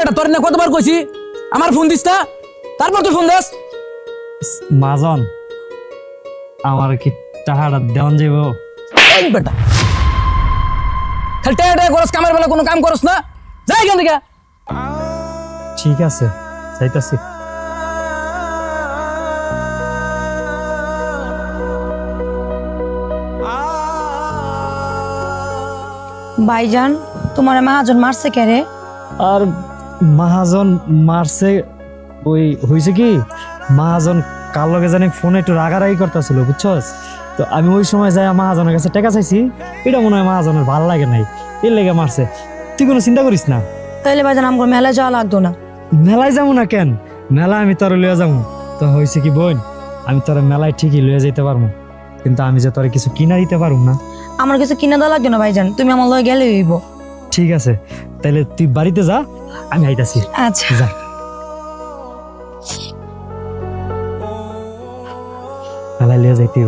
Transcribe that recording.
বেটা তোর না কতবার কইছি আমার ফোন দিস না, তারপর তুই ফোন দিস। মাজন আমার কি টাকাটা দেওয়ান যাইব? এই বেটা খালি টেয়া টেয়া করস, কামের বেলা কোনো কাম করস না, যাই এখান থেকে। ঠিক আছে যাইতাছি। ভাইজান তোমার মহাজন মারছে কে রে? আর মহাজন মারছে ওই হয়েছে কি, মহাজন কার লগে জানি ফোনে একটু রাগারাগি করতেছিল বুঝছস। তো আমি ওই সময় যাই মহাজনের কাছে টাকা চাইছি, এটা মনে হয় মহাজনের ভালো লাগে নাই, এর লেগে মারছে। তুই কোনো চিন্তা করিস না। তাইলে ভাইজান আমগো মেলায় যাওয়া লাগতো না। মেলায় যাবো না কেন, মেলা আমি তোর লইয়া যাবো। তো হয়েছে কি বোন, আমি তোর মেলায় ঠিকই লইয়া যেতে পারবো, কিন্তু আমি যে তোর কিছু কিনা দিতে পারবো না। আমার কিছু কিনা দেওয়া লাগতো না ভাইজান, তুমি আমার লগে গেলে হইব। ঠিক আছে তাইলে তুই বাড়িতে যা, আমি আইতাছি। আচ্ছা যা। মেলায় লিয়ে যাইতে